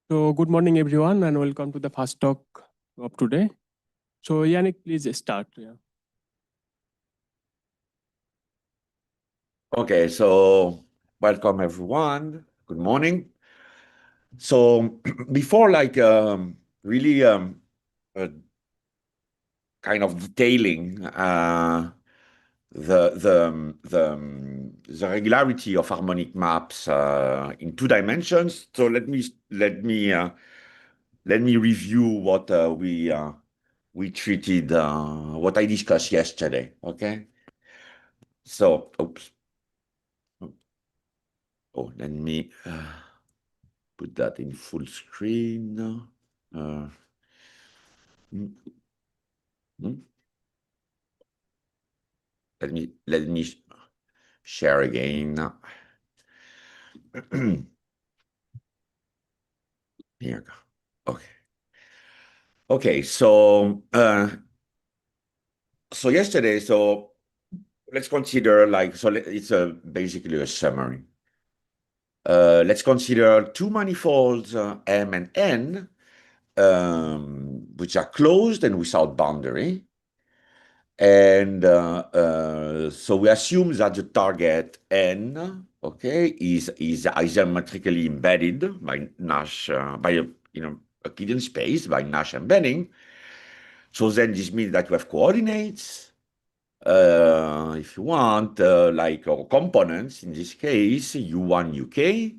So good morning, everyone, and welcome to the first talk of today. So Yannick, please start. Yeah. Okay, so welcome everyone. Good morning. So before really kind of detailing the regularity of harmonic maps in 2 dimensions, so let me review what we treated, what I discussed yesterday. Okay, so oops. Oh, let me put that in full screen. Uh, mm, mm. Let me share again. Here we go. Okay. Okay. So yesterday. So let's consider it's basically a summary. Let's consider 2 manifolds M and N, which are closed and without boundary. And so we assume that the target N, okay, is isometrically embedded by Nash, by a Euclidean space by Nash embedding. So then this means that we have coordinates, if you want, or components, in this case, U1, UK.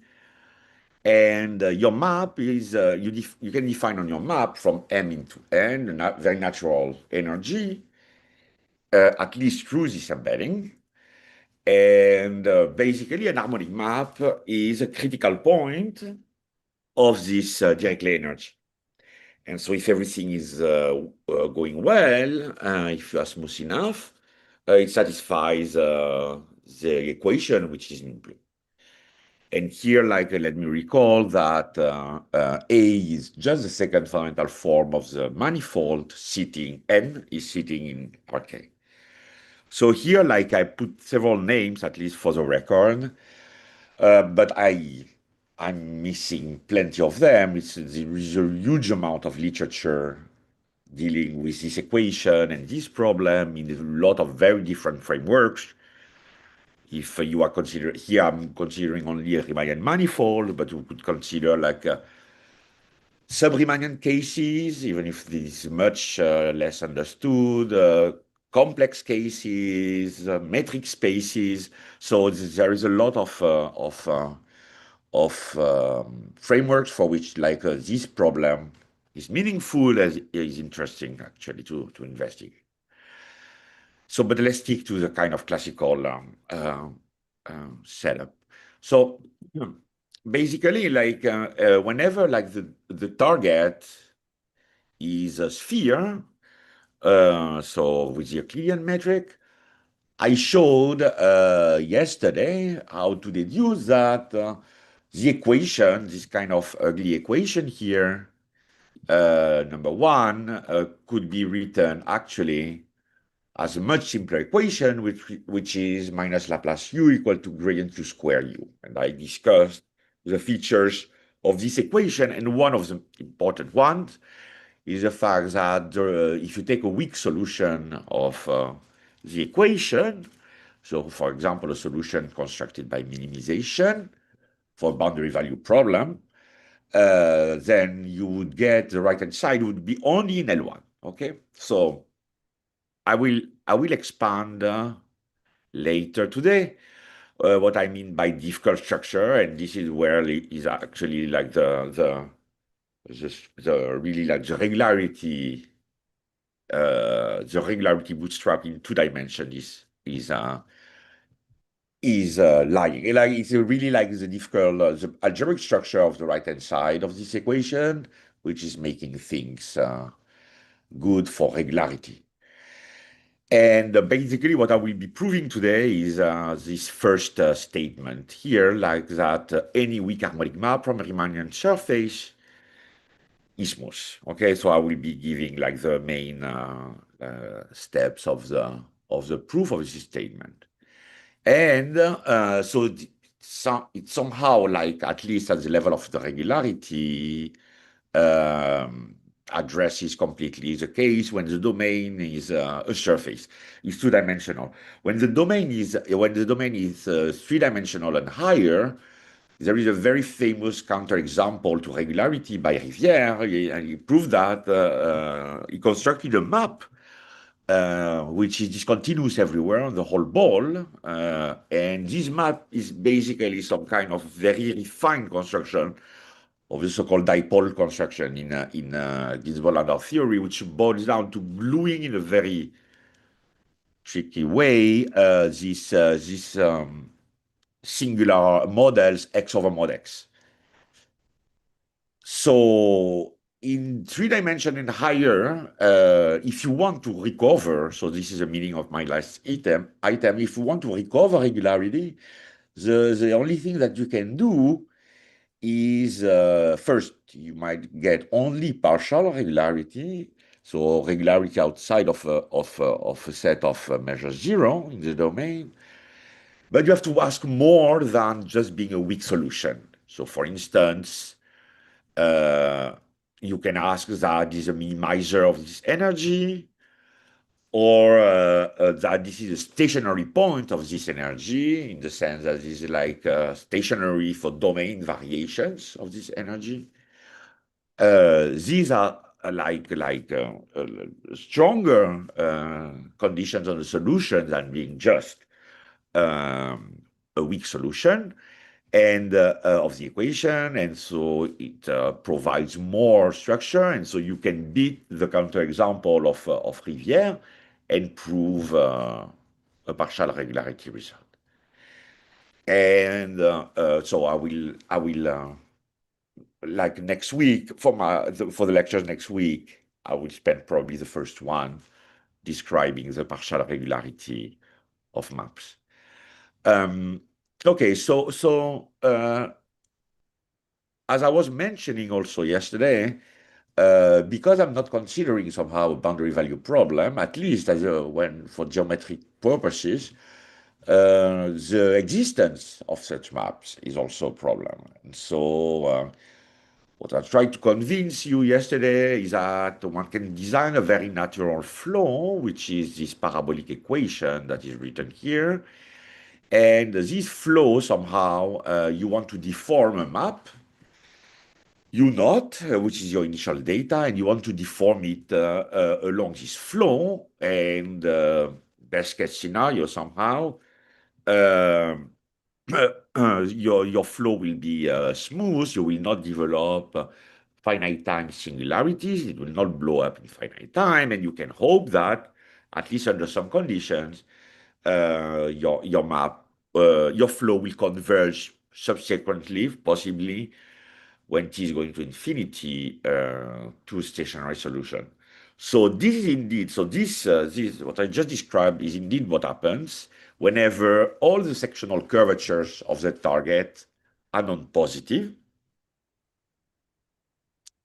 And your map is, you can define on your map from M into N, a very natural energy, at least through this embedding. And basically, an harmonic map is a critical point of this Dirichlet energy. And so if everything is going well, if you are smooth enough, it satisfies the equation, which is in blue. And here, let me recall that A is just the second fundamental form of the manifold N is sitting in RK. So here, I put several names, at least for the record, but I'm missing plenty of them. There is a huge amount of literature dealing with this equation and this problem in a lot of very different frameworks. If you are considering, here I'm considering only a Riemannian manifold, but you could consider sub-Riemannian cases, even if this is much less understood, complex cases, metric spaces. So there is a lot of frameworks for which this problem is meaningful, as is interesting actually to investigate. So, but let's stick to the kind of classical setup. So basically, whenever the target is a sphere, so with the Euclidean metric, I showed yesterday how to deduce that the equation, this kind of ugly equation here, number 1, could be written actually as a much simpler equation, which is minus Laplace u equal to gradient u square u. And I discussed the features of this equation, and one of the important ones is the fact that if you take a weak solution of the equation, so for example, a solution constructed by minimization for a boundary value problem, then you would get the right-hand side would be only in L1, okay? So I will expand later today what I mean by difficult structure, and this is where it is actually the really the regularity bootstrap in 2 dimensions is lying. It's really the difficult the algebraic structure of the right-hand side of this equation, which is making things good for regularity. And basically what I will be proving today is this first statement here, that any weak harmonic map from a Riemannian surface is smooth. Okay, so I will be giving the main steps of the proof of this statement. And so it's somehow like, at least at the level of the regularity, addresses completely the case when the domain is a surface, is two-dimensional. When the domain is three-dimensional and higher, there is a very famous counterexample to regularity by Rivière, and he proved that he constructed a map which is discontinuous everywhere on the whole ball. And this map is basically some kind of very refined construction of the so-called dipole construction in Ginzburg-Landau theory, which boils down to gluing in a very tricky way these singular models X over mod X. So in 3D and higher, if you want to recover, so this is the meaning of my last item, if you want to recover regularity, the only thing that you can do is, first, you might get only partial regularity, so regularity outside of a set of measures zero in the domain. But you have to ask more than just being a weak solution. So for instance, you can ask that this is a minimizer of this energy, or that this is a stationary point of this energy, in the sense that this is like stationary for domain variations of this energy. These are stronger conditions on the solution than being just a weak solution and of the equation, and so it provides more structure, and so you can beat the counterexample of Rivière and prove a partial regularity result. And so I will like next week for the lectures next week, I will spend probably the first one describing the partial regularity of maps. Okay, so as I was mentioning also yesterday, because I'm not considering somehow a boundary value problem, at least as when for geometric purposes, the existence of such maps is also a problem. And so what I tried to convince you yesterday is that one can design a very natural flow, which is this parabolic equation that is written here. And this flow, somehow, you want to deform a map, U0, which is your initial data, and you want to deform it along this flow. And best case scenario, somehow, your flow will be smooth. You will not develop finite time singularities. It will not blow up in finite time, and you can hope that, at least under some conditions, your map, your flow will converge subsequently, possibly when t is going to infinity, to a stationary solution. So this is indeed, this what I just described is indeed what happens whenever all the sectional curvatures of the target are non-positive.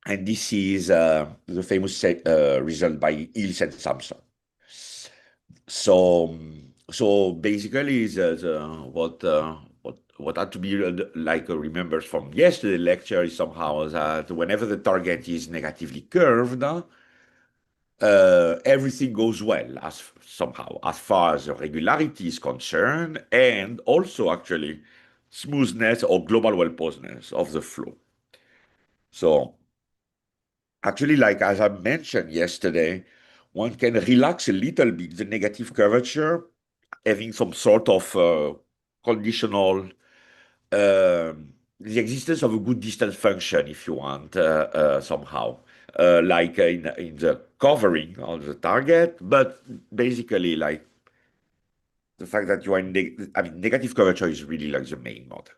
And this is the famous result by Ilse and Samson. So basically, what had to be like remembered from yesterday's lecture is somehow that whenever the target is negatively curved, everything goes well somehow as far as the regularity is concerned, and also actually smoothness or global well-posedness of the flow. So actually, like as I mentioned yesterday, one can relax a little bit the negative curvature, having some sort of conditional, the existence of a good distance function, if you want, somehow, like in the covering of the target, but basically like the fact that you are negative curvature is really like the main model.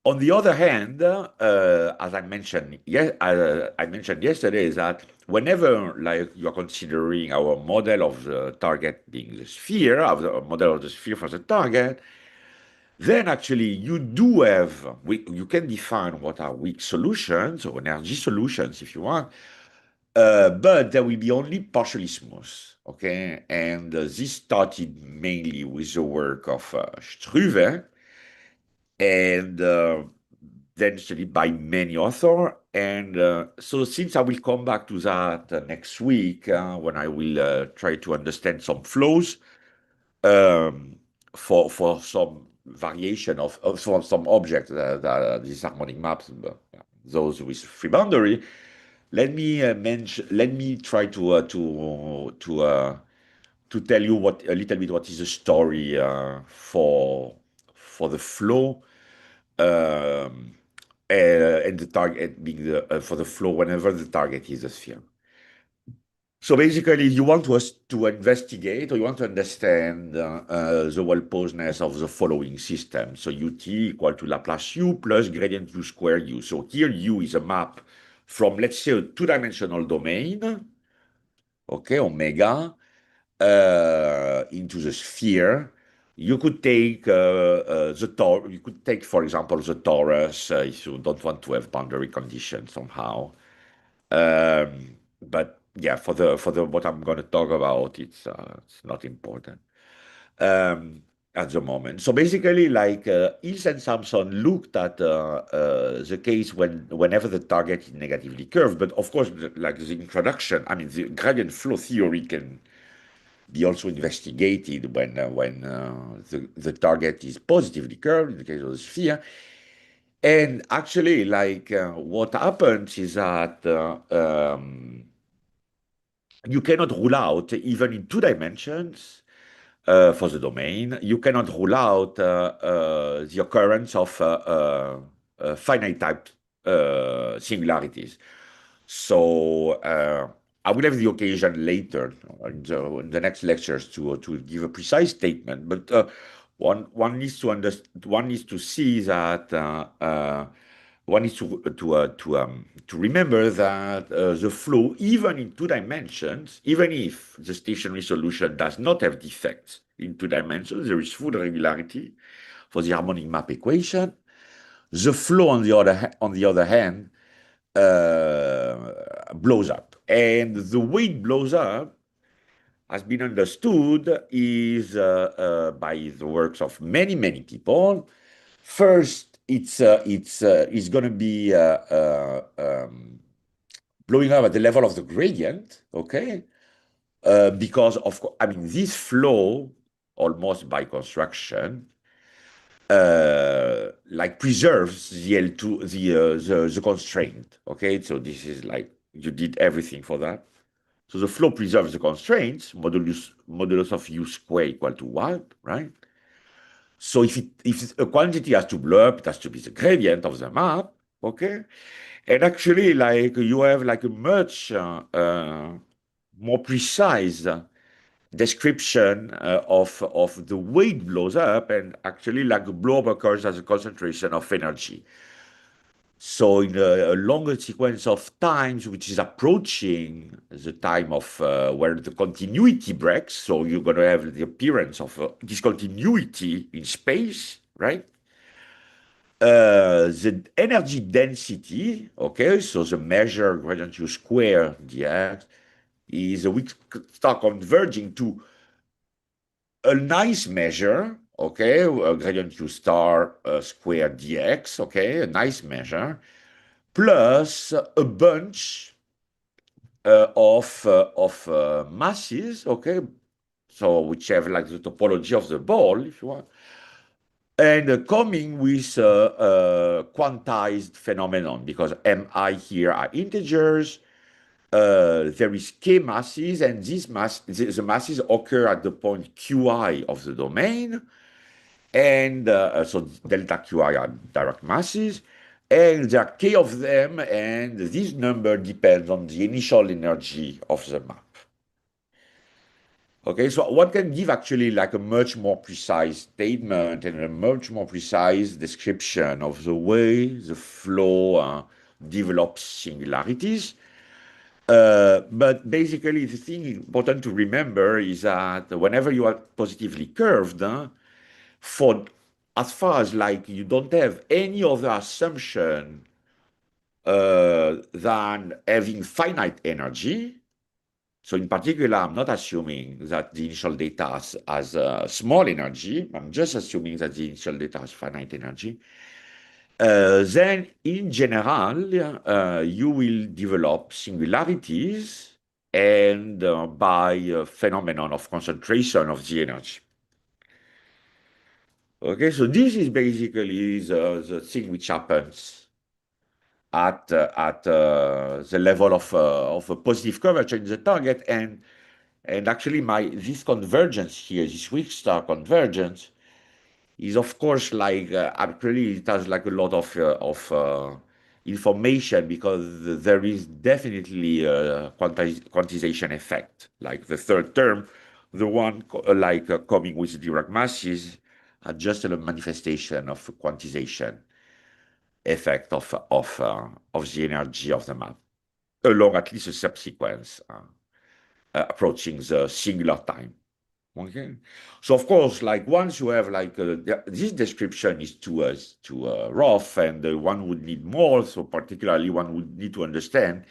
On the other hand, as I mentioned, I mentioned yesterday, is that whenever like you are considering our model of the target being the sphere, of the model of the sphere for the target, then actually you do have, you can define what are weak solutions or energy solutions if you want, but they will be only partially smooth, okay? And this started mainly with the work of Struve, and then studied by many authors. And so since I will come back to that next week, when I will try to understand some flows um, for some variation of for some objects that these harmonic maps, those with free boundary. Let me try to tell you a little bit what is the story for the flow, and the target being for the flow whenever the target is a sphere. So basically, you want to investigate, or you want to understand the well-posedness of the following system. So ut equal to Laplace u plus gradient u square u. So here u is a map from, let's say, a two-dimensional domain, okay, omega, into the sphere. You could take you could take, for example, the torus if you don't want to have boundary conditions somehow. But yeah, for the what I'm going to talk about, it's not important at the moment. So basically, like Hills and Sampson looked at the case whenever the target is negatively curved. But of course, like the introduction, I mean, the gradient flow theory can be also investigated when the target is positively curved in the case of the sphere. And actually, like what happens is that you cannot rule out, even in 2 dimensions, for the domain, you cannot rule out the occurrence of finite type singularities. So I will have the occasion later in the next lectures to give a precise statement, but one needs to see that one needs to remember that the flow, even in 2 dimensions, even if the stationary solution does not have defects in 2 dimensions, there is full regularity for the harmonic map equation. The flow, on the other hand, blows up, and the way it blows up has been understood is by the works of many people. First, it's going to be blowing up at the level of the gradient, okay? Because I mean, this flow, almost by construction, like preserves the L2, the constraint, okay? So this is like, you did everything for that. So the flow preserves the constraints, modulus of u square equal to 1, right? So if a quantity has to blow up, it has to be the gradient of the map, okay? And actually, like, you have like a much more precise description of the way it blows up, and actually, like, a blow up occurs as a concentration of energy. So in a longer sequence of times, which is approaching the time of where the continuity breaks, so you're going to have the appearance of discontinuity in space, right? The energy density, okay, so the measure gradient u square dx is we start converging to a nice measure, okay, gradient u star square dx, okay, a nice measure, plus a bunch of masses, okay, so which have like the topology of the ball, if you want, and coming with a quantized phenomenon, because mi here are integers, there is k masses, and the masses occur at the point qi of the domain, and so delta qi are direct masses, and there are k of them, and this number depends on the initial energy of the map. Okay, so one can give actually like a much more precise statement and a much more precise description of the way the flow develops singularities. But basically, the thing important to remember is that whenever you are positively curved, for as far as like you don't have any other assumption than having finite energy. So in particular, I'm not assuming that the initial data has small energy. I'm just assuming that the initial data has finite energy. Then in general, you will develop singularities and by a phenomenon of concentration of the energy. Okay, so this is basically the thing which happens at the level of a positive curvature in the target, and actually this convergence here, this weak star convergence, is of course like actually it has like a lot of information, because there is definitely a quantization effect. Like the third term, the one coming with Dirac masses, are just a manifestation of quantization effect of the energy of the map along at least a subsequence approaching the singular time. Okay, so of course, like once you have like this description is too rough, and one would need more. So particularly, one would need to understand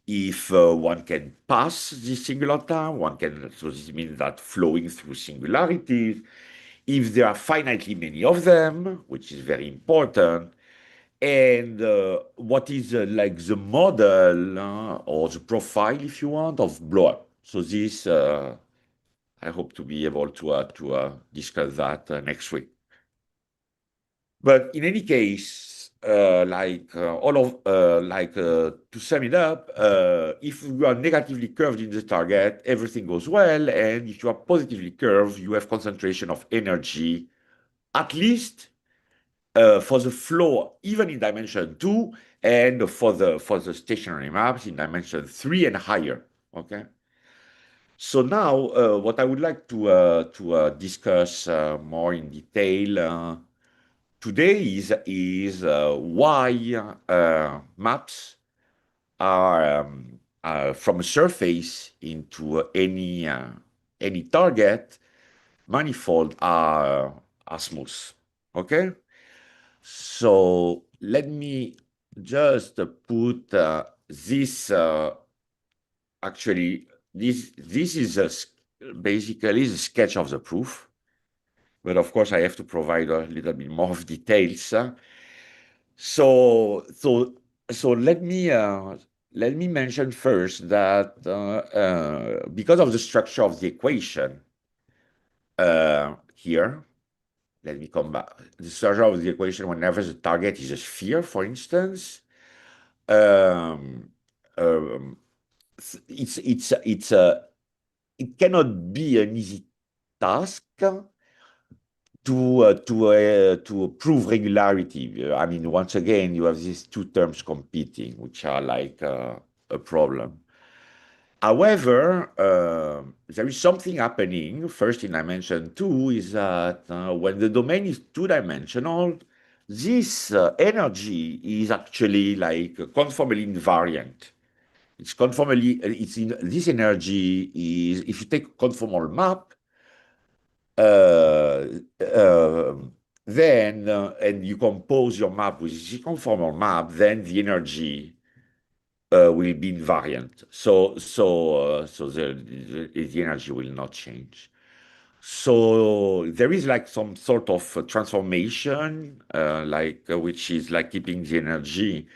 if one can pass this singular time. One can. So this means that flowing through singularities, if there are finitely many of them, which is very important, and what is like the model or the profile, if you want, of blow-up. So this. I hope to be able to discuss that next week. But in any case, to sum it up, if you are negatively curved in the target, everything goes well, and if you are positively curved, you have concentration of energy, at least for the flow, even in dimension 2, and for the stationary maps in dimension 3 and higher. Okay. So now, what I would like to discuss more in detail today is why maps are from a surface into any target manifold are smooth. Okay, so let me just put this actually. This is basically the sketch of the proof, but of course I have to provide a little bit more of details. So let me mention first that because of the structure of the equation here, let me come back. The structure of the equation, whenever the target is a sphere, for instance, it cannot be an easy task to prove regularity. I mean, once again, you have these two terms competing, which are like a problem. However, there is something happening. First, in dimension 2, is that when the domain is two-dimensional, this energy is actually like conformally invariant. It's conformally, this energy is, if you take a conformal map, then and you compose your map with this conformal map, then the energy will be invariant. So the energy will not change. So there is like some sort of transformation, which is like keeping the energy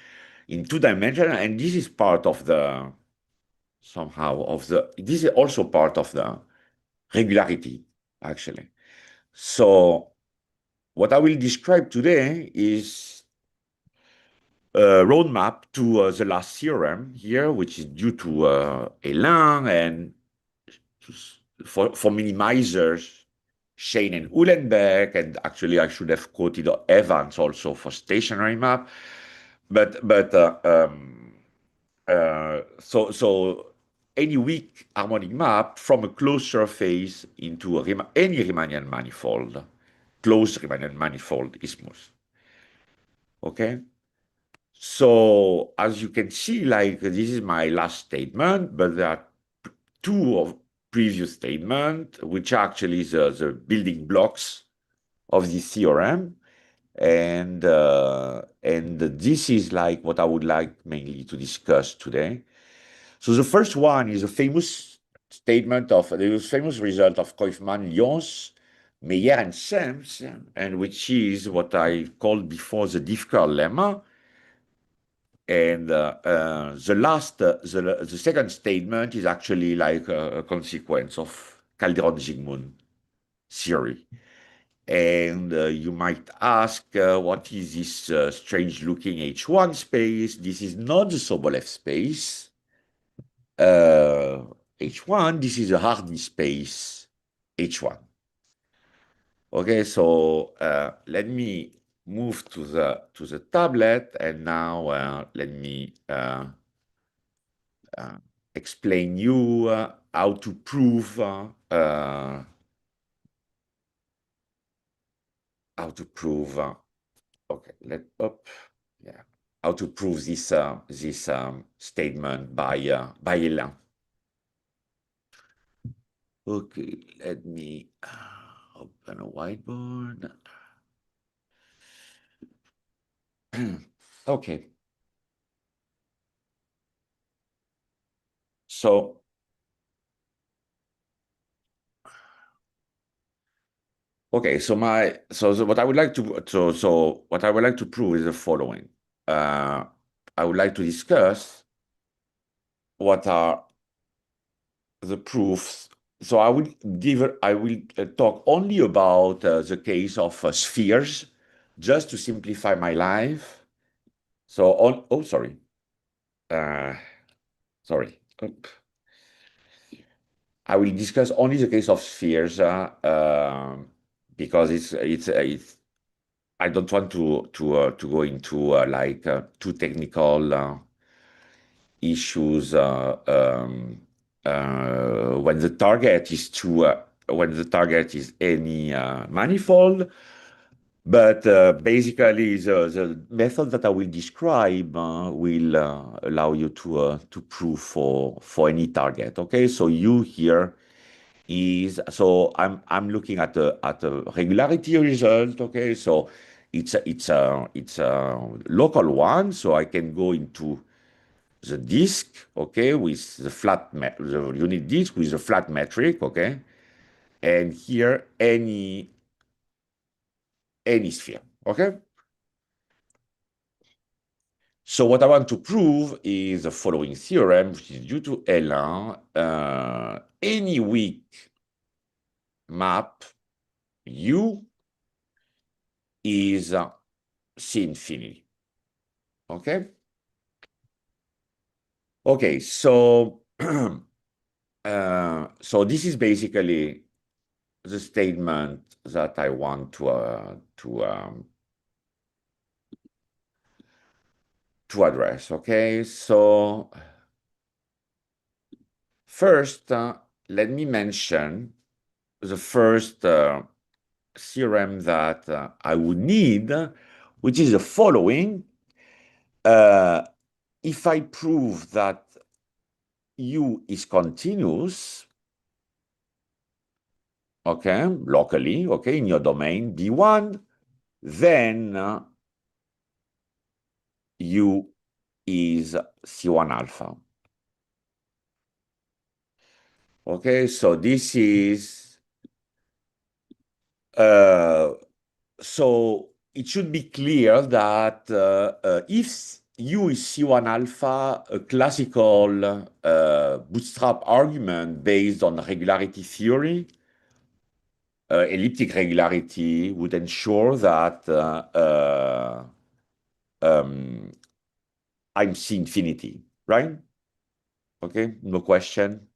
in two dimensions, and this is part of the this is also part of the regularity, actually. So what I will describe today is a roadmap to the last theorem here, which is due to Elin, and for minimizers, Shane and Uhlenbeck, and actually I should have quoted Evans also for stationary map. So any weak harmonic map from a closed surface into any Riemannian manifold, closed Riemannian manifold is smooth. Okay? So as you can see, like this is my last statement, but there are two of previous statements, which are actually the building blocks of this theorem. And this is like what I would like mainly to discuss today. So the first one is a famous statement of the famous result of Koifman, Lyons, Meyer, and Sams, and which is what I called before the difficult lemma. And the second statement is actually like a consequence of Calderon-Zygmunt theory. And you might ask, what is this strange-looking H1 space? This is not the Sobolev space. H1, this is a Hardy space, H1. Okay, so let me move to the tablet, and now let me explain you how to prove okay, how to prove this statement by Hélin. Okay, let me open a whiteboard. Okay. So okay, so what I would like to prove is the following. I would like to discuss what are the proofs. So I will talk only about the case of spheres, just to simplify my life. So sorry. Sorry. I will discuss only the case of spheres because it's I don't want to go into too technical issues when the target is any manifold. But basically, the method that I will describe will allow you to prove for any target. Okay, so U here is, so I'm looking at a regularity result. Okay, so it's a local one, so I can go into the disk, okay, with the unit disk with the flat metric, okay, and here any sphere, okay. So what I want to prove is the following theorem, which is due to Hélin. Any weak map U is C infinity. Okay? Okay, so so this is basically the statement that I want to address. Okay, so first, let me mention the first theorem that I would need, which is the following. If I prove that U is continuous, okay, locally, okay, in your domain D1, then U is C1 alpha. Okay, so this is, so it should be clear that if U is C1 alpha, a classical bootstrap argument based on regularity theory, elliptic regularity, would ensure that I'm C infinity, right? Okay, no question.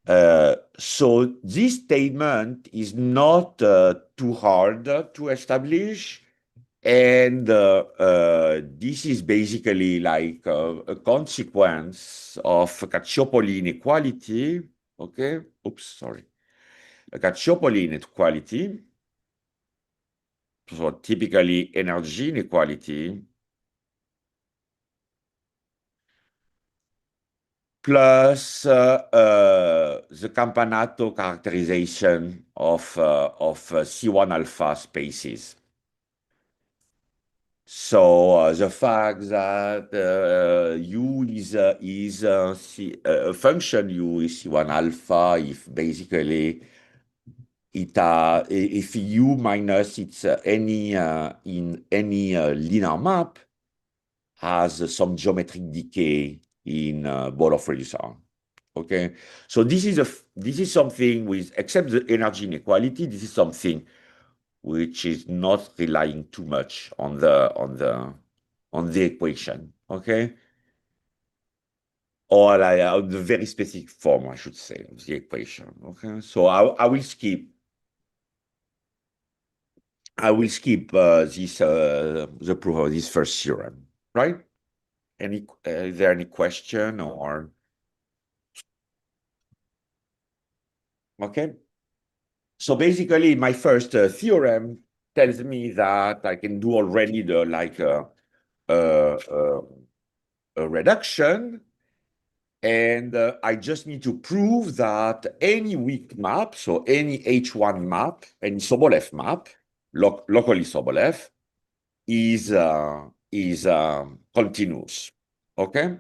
So this statement is not too hard to establish, and this is basically like a consequence of Cacciopoli inequality. Okay, oops, sorry. A Cacciopoli inequality, so typically energy inequality, plus the Campanato characterization of C1 alpha spaces. So the fact that U is a function U is C1 alpha if basically if U minus it's any in any linear map has some geometric decay in ball of reducer. Okay, so this is something with, except the energy inequality, this is something which is not relying too much on the equation. Okay, or the very specific form, I should say, of the equation. Okay, so I will skip. This the proof of this first theorem, right? Is there any question or? Okay. So basically, my first theorem tells me that I can do already the a reduction, and I just need to prove that any weak map, so any H1 map, any Sobolev map, locally Sobolev, is continuous. Okay.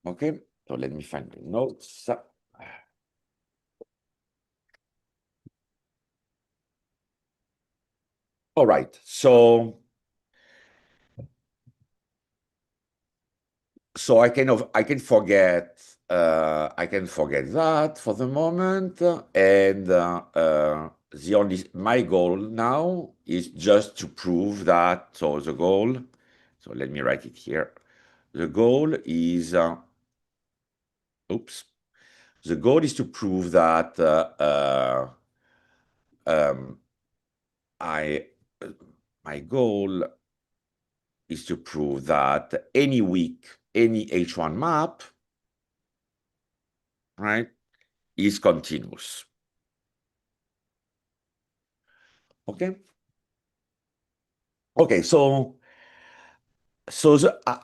Okay. So let me find the notes. All right. So I can forget that for the moment, and my goal now is just to prove that. So the goal. So let me write it here. The goal is. Oops. The goal is to prove that my goal is to prove that any H1 map, right, is continuous. Okay. Okay. So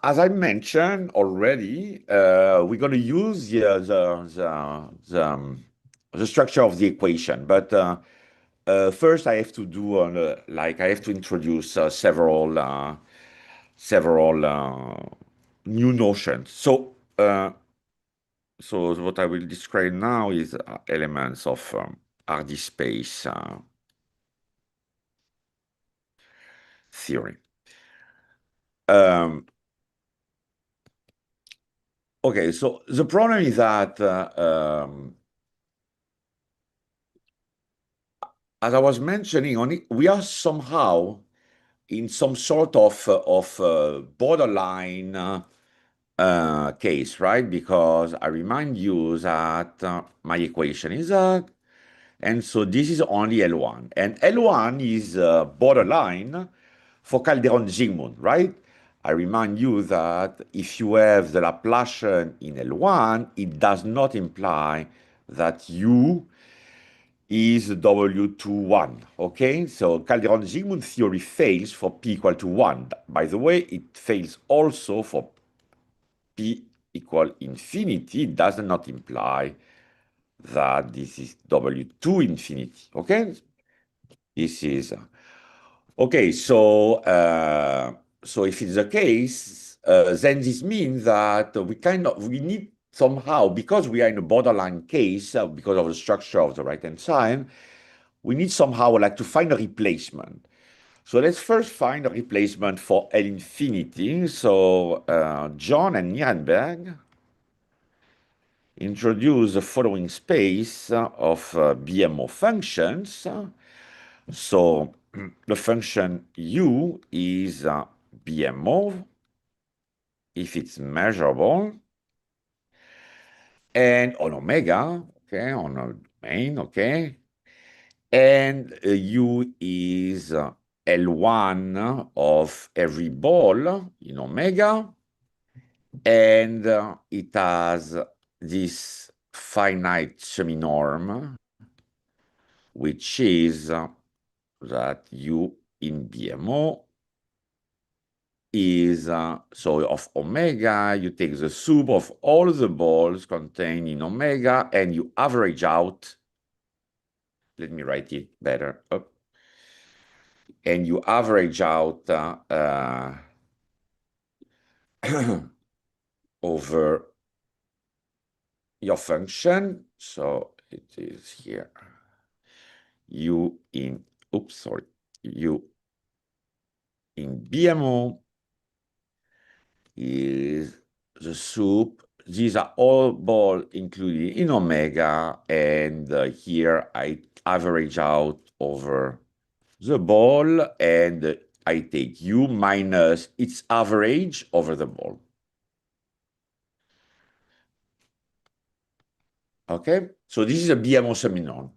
as I mentioned already, we're going to use the structure of the equation, but first I have to do I have to introduce several new notions. So what I will describe now is elements of RD space theory. Okay, so the problem is that as I was mentioning, we are somehow in some sort of borderline case, right? Because I remind you that my equation is that, and so this is only L1, and L1 is borderline for Calderon-Zygmund, right? I remind you that if you have the Laplacian in L1, it does not imply that U is W21, okay? So Calderon-Zygmund theory fails for P equal to 1. By the way, it fails also for P equal infinity. It does not imply that this is W2 infinity, okay? This is, okay, so if it's the case, then this means that we need somehow, because we are in a borderline case, because of the structure of the right-hand side, we need somehow to find a replacement. So let's first find a replacement for L infinity. So John and Nirenberg introduce the following space of BMO functions. So the function U is BMO if it's measurable, and on omega, okay, on a domain, okay, and U is L1 of every ball in omega, and it has this finite semi-norm, which is that U in BMO is, so of omega, you take the soup of all the balls contained in omega and you average out, let me write it better, and you average out over your function. So it is here, u in, oops, sorry, u in BMO is the soup. These are all balls included in omega, and here I average out over the ball, and I take u minus its average over the ball. Okay, so this is a BMO seminorm.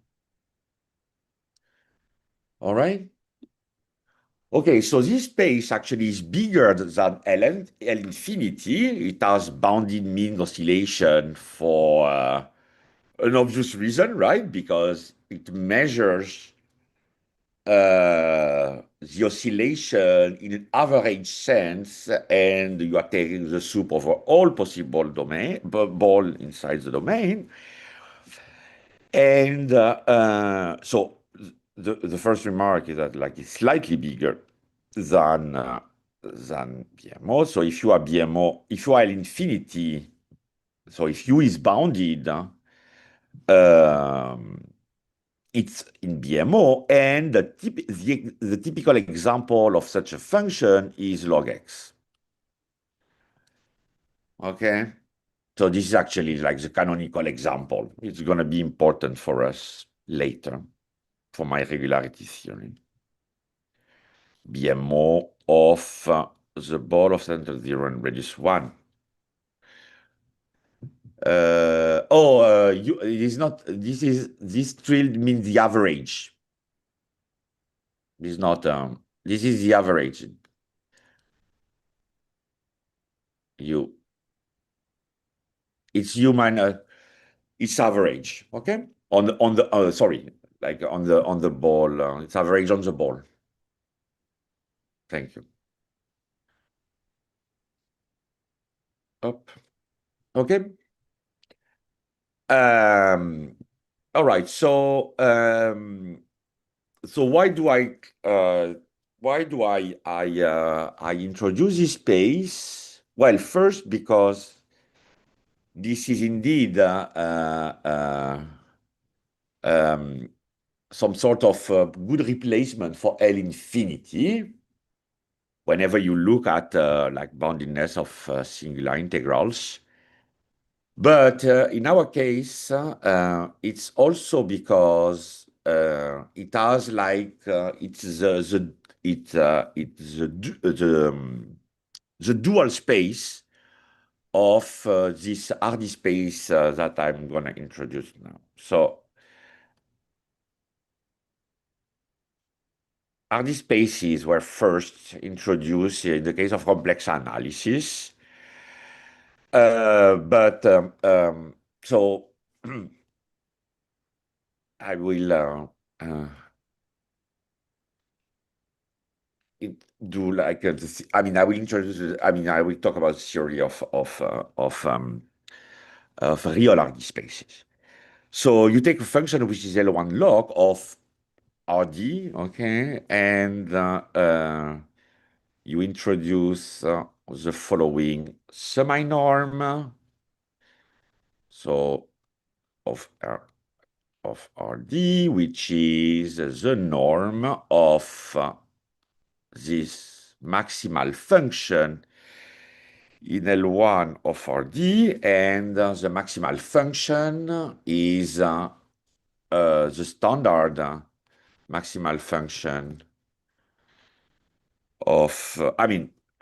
All right. Okay, so this space actually is bigger than L infinity. It has bounded mean oscillation for an obvious reason, right? Because it measures the oscillation in an average sense, and you are taking the soup over all possible domain, ball inside the domain. And so the first remark is that like it's slightly bigger than BMO. So if you are BMO, if you are infinity, so if U is bounded, it's in BMO, and the typical example of such a function is log x. Okay, so this is actually like the canonical example. It's going to be important for us later for my regularity theory. BMO of the ball of center 0 and radius 1. It is not, this tilde means the average. This is not, this is the average. It's U minus, it's average, okay? Sorry, like on the ball, it's average on the ball. Thank you. Up, okay. All right, so why do I introduce this space? Well, first because this is indeed some sort of good replacement for L infinity. Whenever you look at like boundedness of singular integrals. But in our case, it's also because it has like it's the dual space of this RD space that I'm going to introduce now. So RD spaces were first introduced in the case of complex analysis. So I will do like I will introduce. I will talk about theory of real RD spaces. So you take a function which is L1 log of RD, okay, and you introduce the following semi-norm. So of RD, which is the norm of this maximal function in L1 of RD, and the maximal function is the standard maximal function of,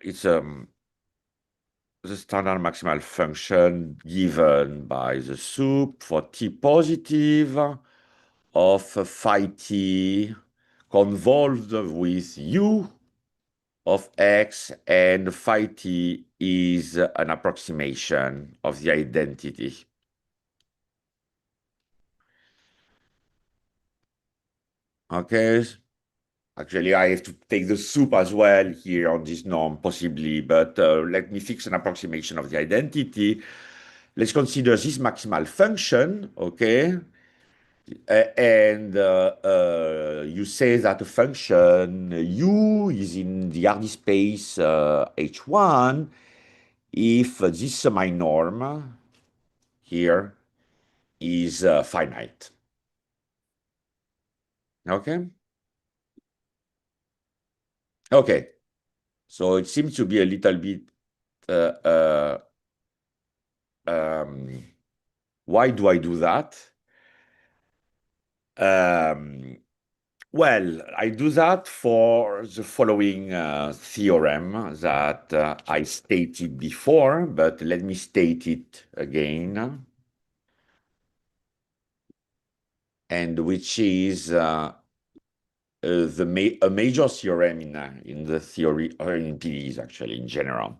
it's the standard maximal function given by the soup for t positive of phi t convolved with u of x, and phi t is an approximation of the identity. Okay, Actually, I have to take the soup as well here on this norm, possibly, but let me fix an approximation of the identity. Let's consider this maximal function, okay? And you say that the function u is in the Hardy space H1 if this semi-norm here is finite. Okay? Okay. So it seems to be a little bit why do I do that? Well, I do that for the following theorem that I stated before, but let me state it again, and which is a major theorem in the theory, or in PDEs actually, in general.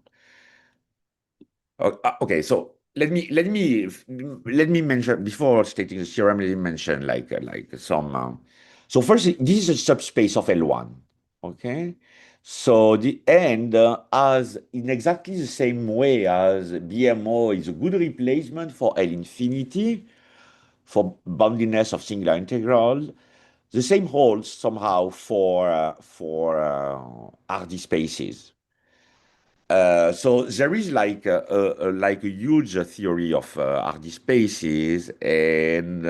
Okay, so let me mention, before stating the theorem, let me mention like some. So first, this is a subspace of L1. Okay, so the end as in exactly the same way as BMO is a good replacement for L infinity for boundedness of singular integral. The same holds somehow for Hardy spaces. So there is like a huge theory of Hardy spaces, and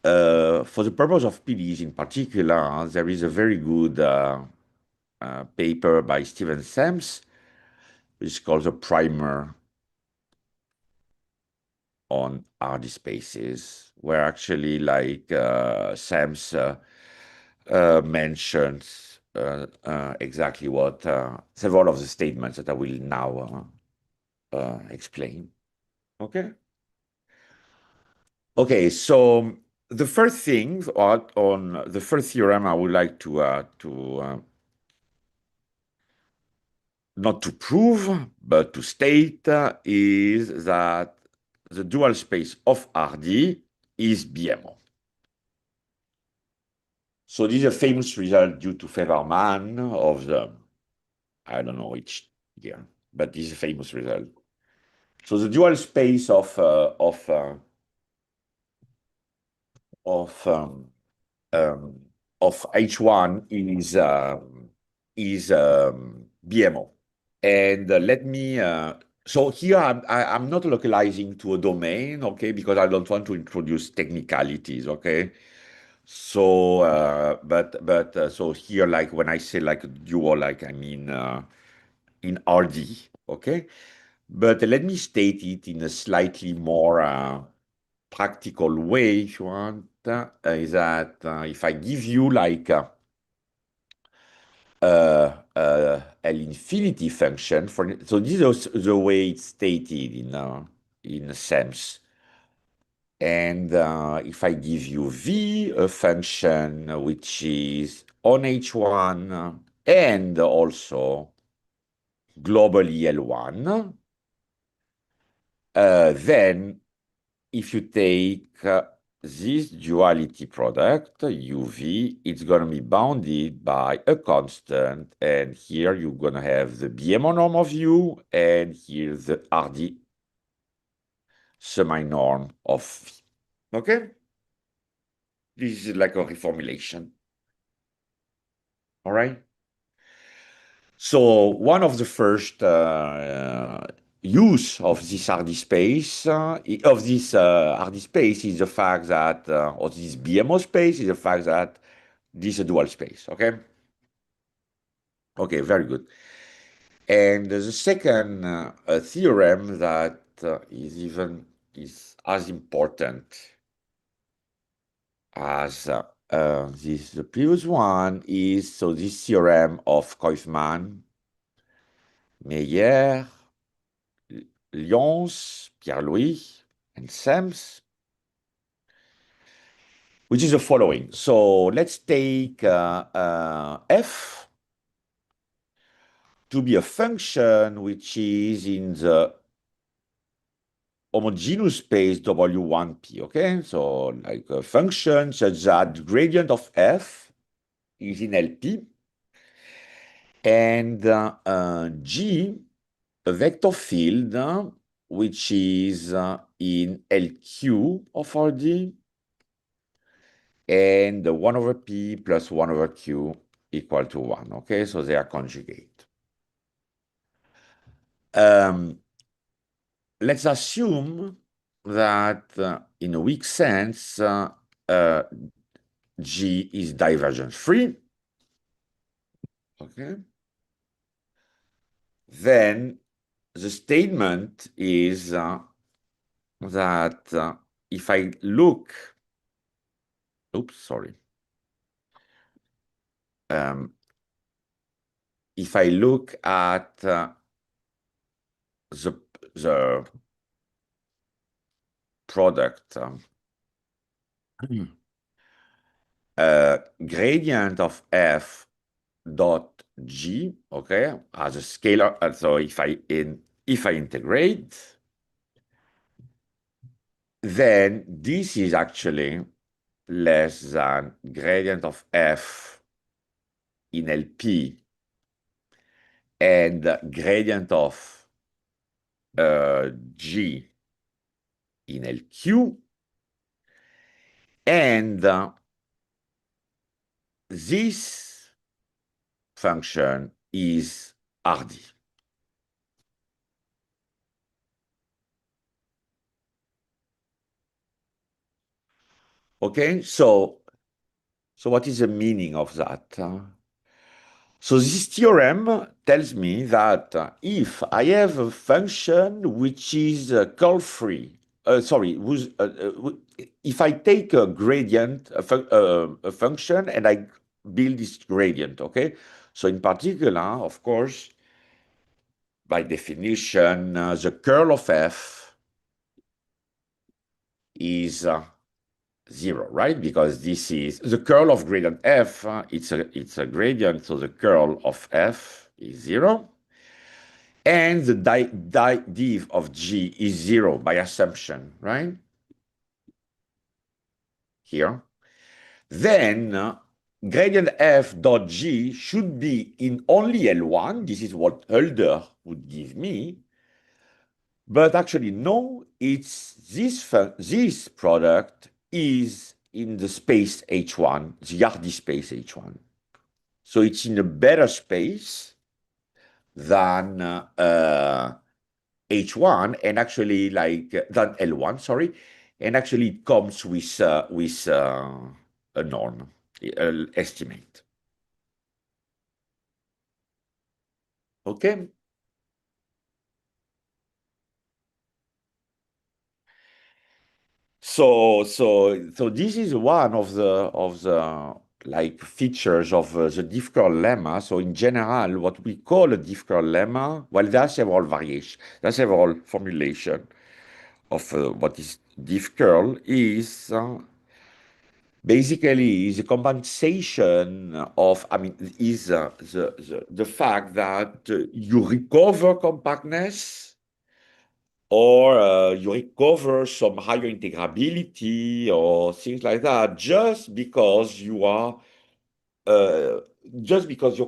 for the purpose of PDEs in particular, there is a very good paper by Stephen Sams, which is called the primer on Hardy spaces, where actually like Sams mentions exactly what several of the statements that I will now explain. Okay. Okay, so the first thing on the first theorem I would like to not to prove, but to state is that the dual space of Hardy is BMO. So this is a famous result due to Feverman of the, I don't know which year, but this is a famous result. So the dual space of H1 is BMO. And let me, so here I'm not localizing to a domain, okay, because I don't want to introduce technicalities, okay? So, so here, like when I say like dual, like I mean in RD, okay? But let me state it in a slightly more practical way, if you want, is that if I give you like an infinity function, so this is the way it's stated in a sense. And if I give you V, a function which is on H1 and also globally L1, then if you take this duality product, UV, it's going to be bounded by a constant, and here you're going to have the BMO norm of U, and here the RD semi-norm of V. Okay? This is like a reformulation. All right? So one of the first use of this RD space, RD space is the fact that, or this BMO space is the fact that this is a dual space, okay? Okay, very good. And the second theorem that is as important as the previous one is, so this theorem of Kaufmann, Meyer, Lyons, Pierre-Louis, and Sams, which is the following. So let's take f to be a function which is in the homogeneous space W1P, okay? So like a function such that gradient of f is in LP, and G, a vector field, which is in LQ of RD, and 1 over P plus 1 over Q equal to 1, okay? So they are conjugate. Let's assume that in a weak sense, G is divergence free, okay? Then the statement is that if I look, oops, sorry. If I look at the product gradient of f dot g, okay, as a scalar. So if I integrate, then this is actually less than gradient of f in LP and gradient of g in LQ, and this function is RD. Okay, so what is the meaning of that? So this theorem tells me that if I have a function which is curl-free, if I take a gradient, a function, and I build this gradient, okay? So in particular, of course, by definition, the curl of f is 0, right? Because this is the curl of gradient f. It's a gradient, so the curl of f is 0, and the div of g is 0 by assumption, right? Here, then gradient f dot g should be in only L1. This is what Hyder would give me. But actually, no, it's this product is in the space H1, the Yardi space H1. So it's in a better space than H1, and actually than L1, sorry, and actually it comes with a norm estimate. Okay. So this is one of the features of the diff-curl lemma. So in general, what we call a diff-curl lemma, well, there are several variations, there are several formulations of what is diff-curl is basically is a compensation of, is the fact that you recover compactness, or you recover some higher integrability or things like that, just because your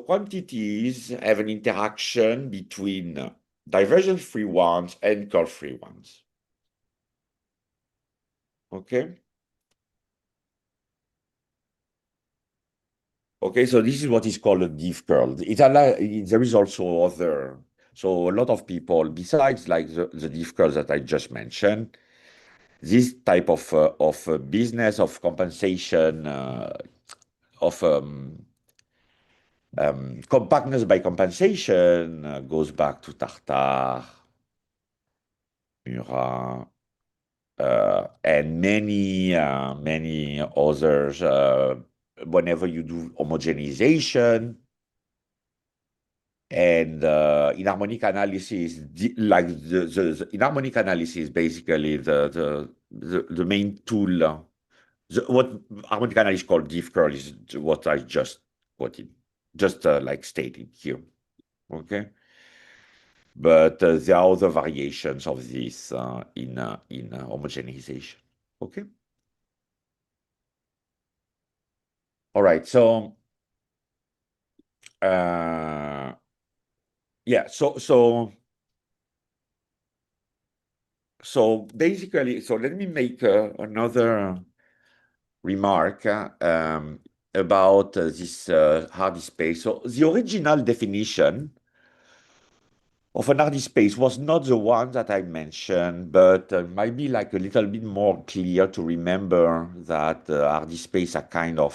quantities have an interaction between divergence-free ones and curl-free ones. Okay? Okay, so this is what is called a diff-curl. There is also other, so a lot of people, besides the diff-curls that I just mentioned, this type of business of compensation of compactness by compensation goes back to Tartar, Murat, and many others. Whenever you do homogenization, and in harmonic analysis, in harmonic analysis, basically the main tool. What harmonic analysis called diff-curl is what I just quoted, just stated here, okay? But there are other variations of this in homogenization, okay? All right, so yeah, so basically, so let me make another remark about this Hardy space. So the original definition of an Hardy space was not the one that I mentioned, but might be like a little bit more clear to remember that Hardy space are kind of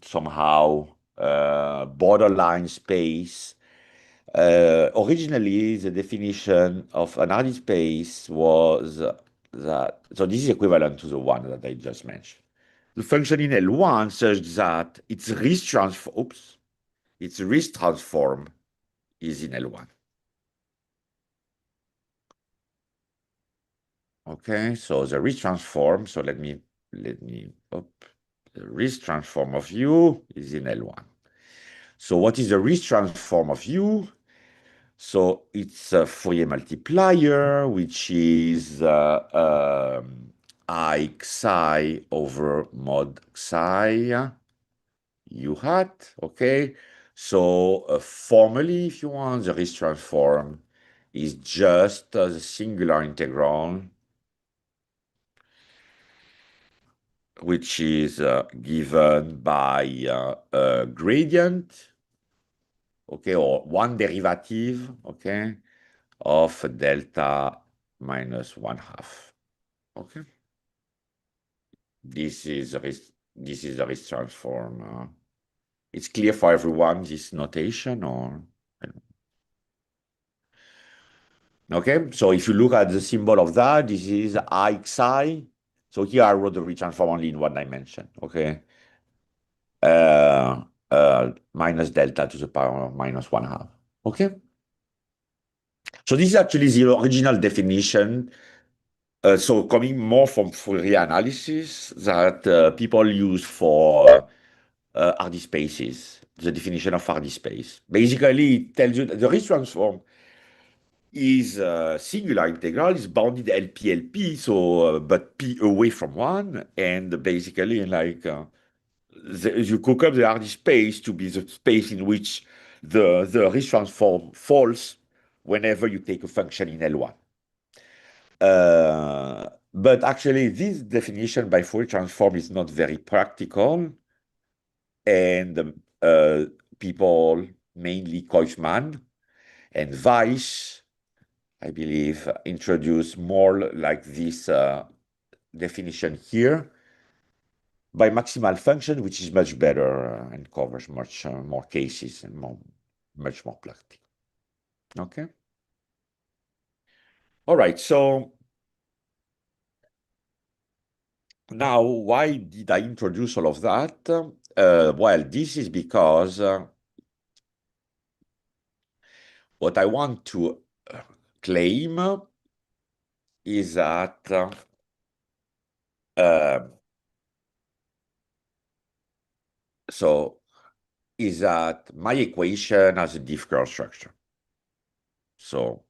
somehow borderline space. Originally, the definition of an Hardy space was that, so this is equivalent to the one that I just mentioned. The function in L1 such that its Riesz transform is in L1. Okay, so the Riesz transform, so let me, the Riesz transform of U is in L1. So what is the Riesz transform of U? So it's a Fourier multiplier, which is I psi over mod psi u hat, okay? So formally, if you want, the Riesz transform is just the singular integral, which is given by a gradient, okay, or one derivative, okay, of delta minus 1/2. Okay, this is the Riesz transform. It's clear for everyone, this notation, or okay? So if you look at the symbol of that, this is I psi. So here I wrote the Riesz transform only in one dimension. Okay, minus delta to the power of minus 1/2. Okay. So this is actually the original definition. So coming more from Fourier analysis that people use for Hardy spaces, the definition of Hardy space. Basically, it tells you that the Riesz transform is singular integral, is bounded LP, so but P away from 1, and basically like you cook up the Hardy space to be the space in which the Riesz transform falls whenever you take a function in L1. But actually, this definition by Fourier transform is not very practical, and people, mainly Koifman and Weiss, I believe, introduce more like this definition here by maximal function, which is much better and covers much more cases and much more practical. Okay. All right. So now, why did I introduce all of that? Well, this is because what I want to claim is that my equation has a difficult structure. So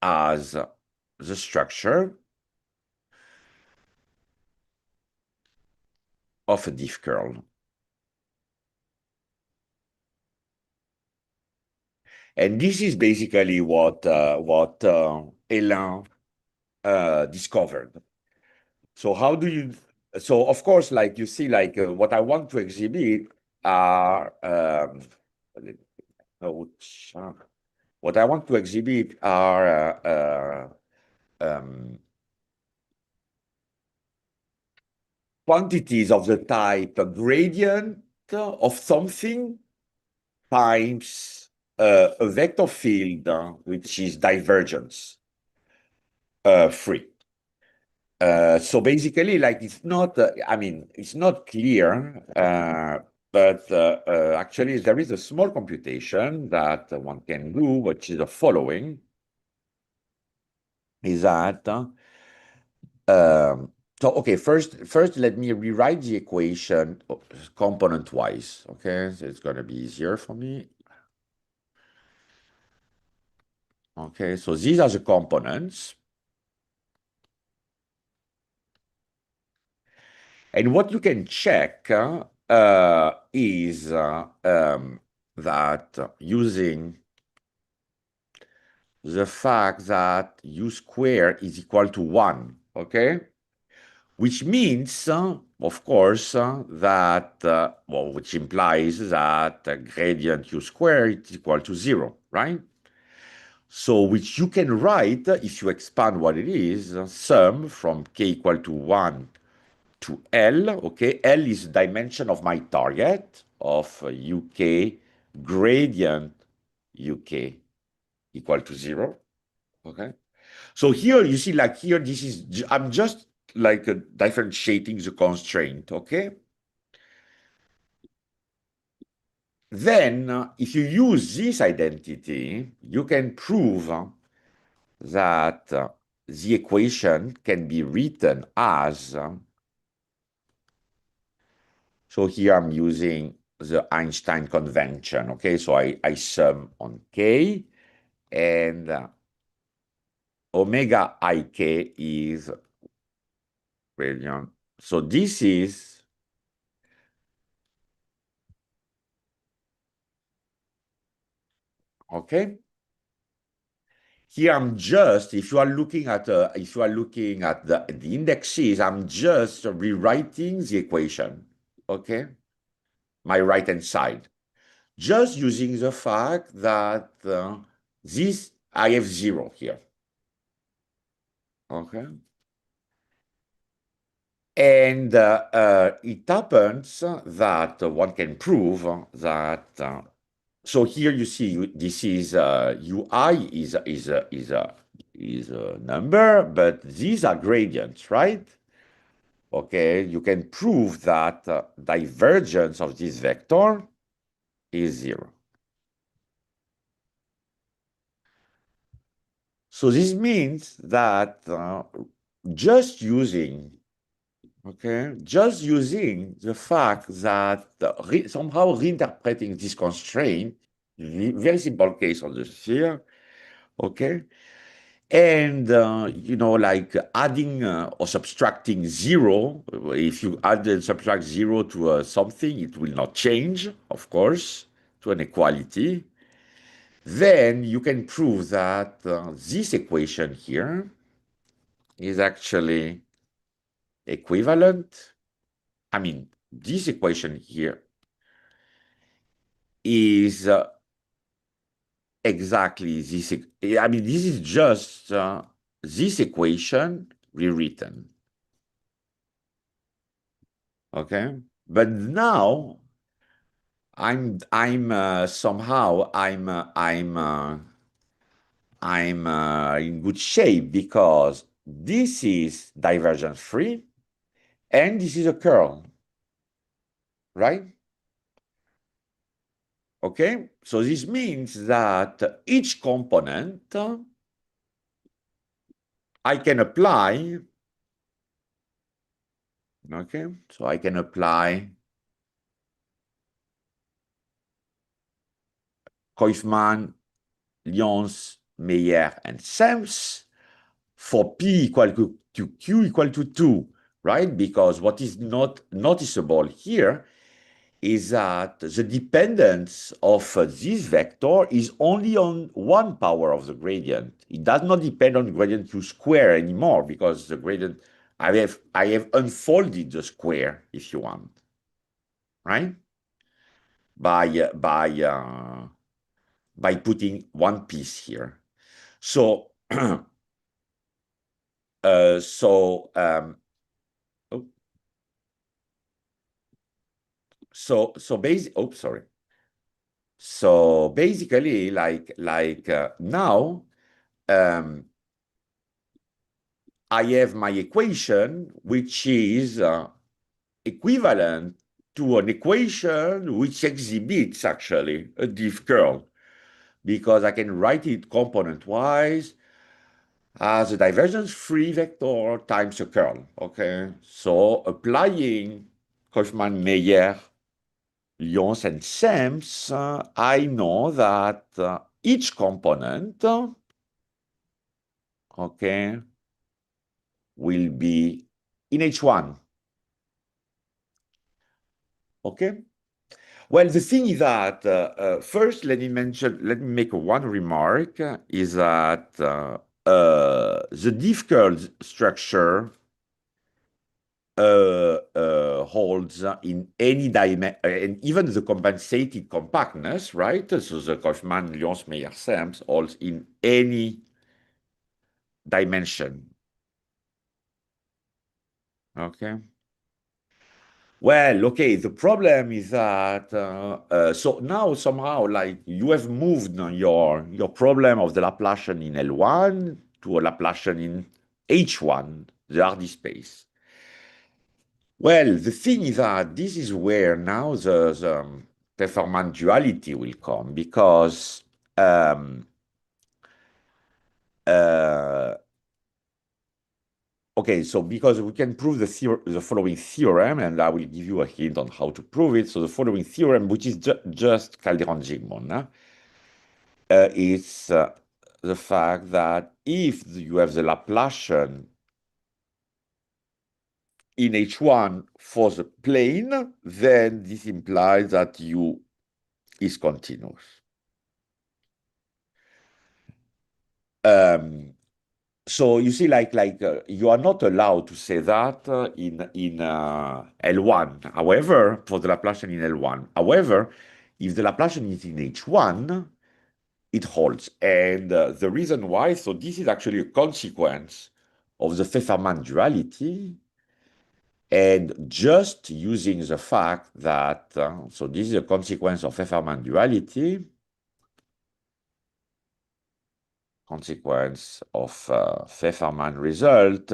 as the structure of a diff curl. And this is basically what Hélin discovered. So how do you, so of course, like you see, like what I want to exhibit are, what I want to exhibit are quantities of the type gradient of something times a vector field which is divergence free. So basically, like it's not, I mean, it's not clear, but actually there is a small computation that one can do, which is the following, is that, so okay, first let me rewrite the equation component-wise, okay? So it's gonna be easier for me. Okay, so these are the components. And what you can check is that using the fact that u squared is equal to 1, okay? Which means, of course, that, well, which implies that gradient u squared is equal to 0, right? So, which you can write, if you expand what it is, sum from k equal to 1 to L, okay? L is the dimension of my target of UK gradient UK equal to 0, okay? So here you see, like here, this is, I'm just like differentiating the constraint, okay? Then, if you use this identity, you can prove that the equation can be written as, so here I'm using the Einstein convention, okay? So I sum on K, and omega ik is gradient. So this is, okay? Here I'm just, if you are looking at the indexes, I'm just rewriting the equation, okay? My right-hand side. Just using the fact that this, I have 0 here, okay? And it happens that one can prove that, so here you see this is UI is a number, but these are gradients, right? Okay, you can prove that divergence of this vector is 0. So this means that just using the fact that somehow reinterpreting this constraint, very simple case of the sphere, okay, and like adding or subtracting 0, if you add and subtract 0 to something, it will not change, of course, to an equality. Then you can prove that this equation here is actually equivalent. I mean, this equation here is exactly this. I mean, this is just this equation rewritten. Okay, but now I'm in good shape because this is divergence free and this is a curl, right? Okay, so this means that each component I can apply, okay, so I can apply Kaufman, Lyons, Meyer, and Sams for P equal to Q equal to 2, right? Because what is not noticeable here is that the dependence of this vector is only on one power of the gradient. It does not depend on gradient Q square anymore because the gradient, I have unfolded the square, if you want, right? By putting one piece here. So, so basic. Oh, sorry. So basically, now, I have my equation, which is equivalent to an equation which exhibits actually a diff curl, because I can write it component-wise as a divergence-free vector times a curl, okay? So applying Kaufman-Meyer, Lyons, and Sams, I know that each component, okay, will be in H1, Okay. Well, the thing is that first, let me make one remark: is that the difficult structure holds in any dimension, and even the compensated compactness, right? So the Kaufmann-Lyons-Meyer-Sams holds in any dimension. Okay. Well, okay, the problem is that so now somehow like you have moved your problem of the Laplacian in L1 to a Laplacian in H1, the Hardy space. Well, the thing is that this is where now the performance duality will come, because okay, so because we can prove the following theorem, and I will give you a hint on how to prove it. So the following theorem, which is just Calderon-Zygmunt, is the fact that if you have the Laplacian in H1 for the plane, then this implies that U is continuous. So you see, you are not allowed to say that in L1. However, for the Laplacian in L1. However, if the Laplacian is in H1, it holds. And the reason why, so this is actually a consequence of the Pfefferman duality, and just using the fact that, so this is a consequence of Pfefferman duality, consequence of Pfefferman result,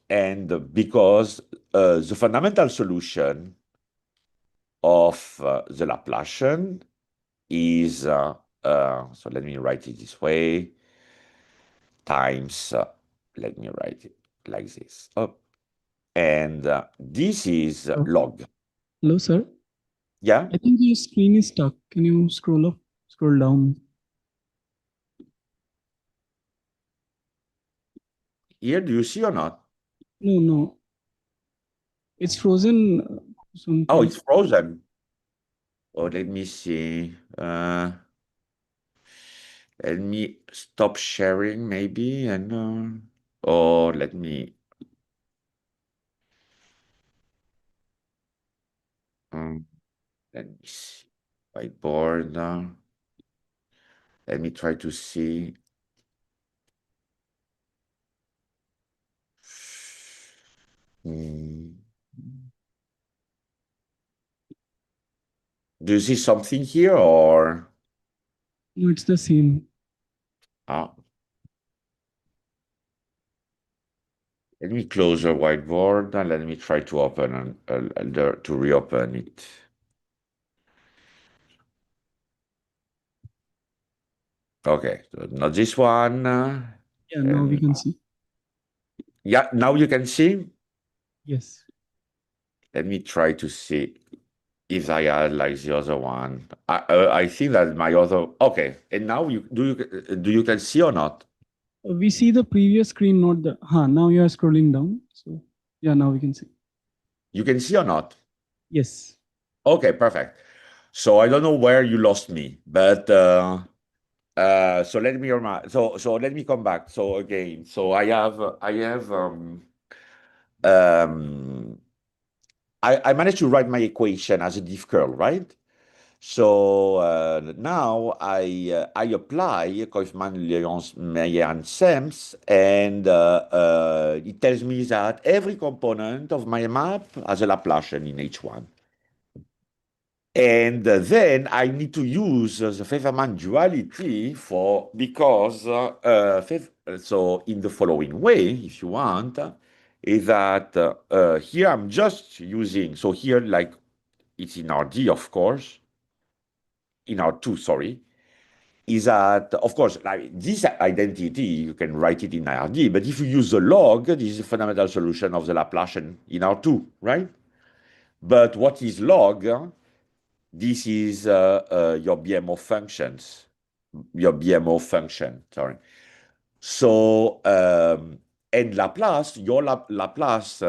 and because the fundamental solution of the Laplacian is, so let me write it this way, times, let me write it like this. Oh, and this is log. Hello, sir. Yeah? I think your screen is stuck. Can you scroll up, scroll down? Here, do you see or not? No, no. It's frozen. Something. Oh, it's frozen. Oh, let me see. Let me stop sharing maybe, and or let me let me see whiteboard. Let me try to see. Hmm. Do you see something here, or? No, it's the same. Ah. Let me close the whiteboard and let me try to open to reopen it. Okay, so not this one. Yeah, now we can see. Yeah, now you can see. Yes. Let me try to see if I add like the other one. I think that my other. Okay, and now you can see or not? We see the previous screen, not the. Now you are scrolling down. So yeah, now we can see. You can see or not? Yes. Okay, perfect. So I don't know where you lost me, but so let me so let me come back. So again, so I managed to write my equation as a diff curl, right? So now I apply Kaufmann-Lyons, Meyer, and Sams, and it tells me that every component of my map has a Laplacian in H1. And then I need to use the Pfefferman duality because so in the following way, if you want, is that here I'm just using, so here like it's in RD, of course, in R2, sorry, is that, of course, like this identity, you can write it in RD, but if you use the log, this is the fundamental solution of the Laplacian in R2, right? But what is log? This is your BMO functions, your BMO function, sorry. So, and Laplace, your Laplace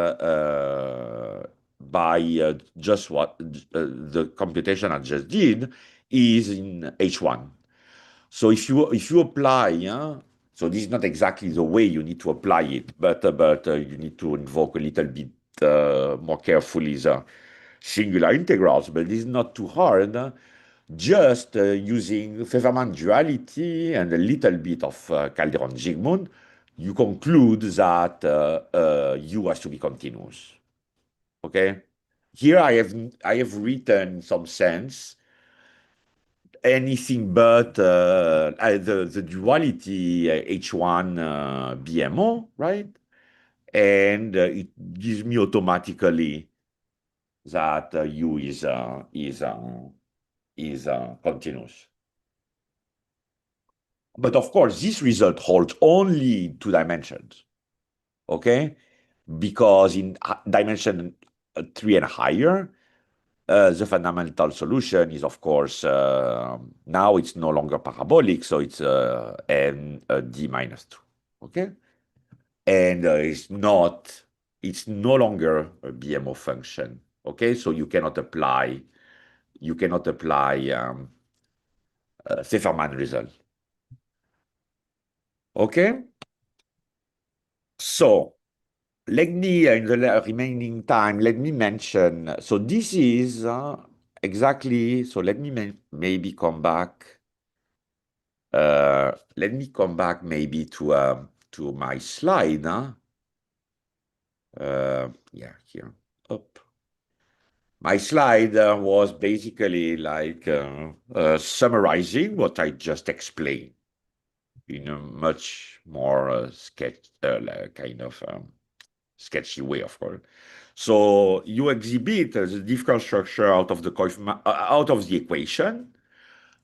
by just what the computation I just did is in H1. So if you apply, so this is not exactly the way you need to apply it, but you need to invoke a little bit more carefully the singular integrals, but this is not too hard. Just using Feynman duality and a little bit of Calderon-Zygmunt, you conclude that U has to be continuous. Okay, here I have written some sense anything but the duality H1 BMO, right? And it gives me automatically that U is continuous. But of course, this result holds only in 2 dimensions, okay? Because in dimension 3 and higher, the fundamental solution is, of course, now it's no longer parabolic, so it's n d minus 2, okay? And it's no longer a BMO function, okay? So you cannot apply Feynman result. Okay? So let me, in the remaining time, let me mention, so this is exactly, so let me maybe come back, let me come back maybe to my slide, yeah, here, up. My slide was basically like summarizing what I just explained in a much more kind of sketchy way, of course. So you exhibit the differential structure out of the equation.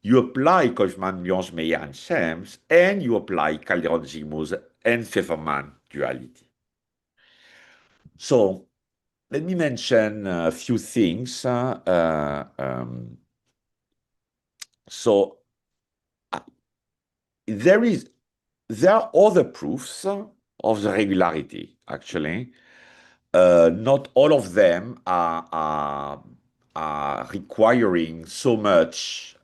You apply Kaufman-Lyons, Meyer, and Sams, and you apply Calderon-Zygmunt and Feynman duality. So let me mention a few things. So there are other proofs of the regularity, actually. Not all of them are requiring so much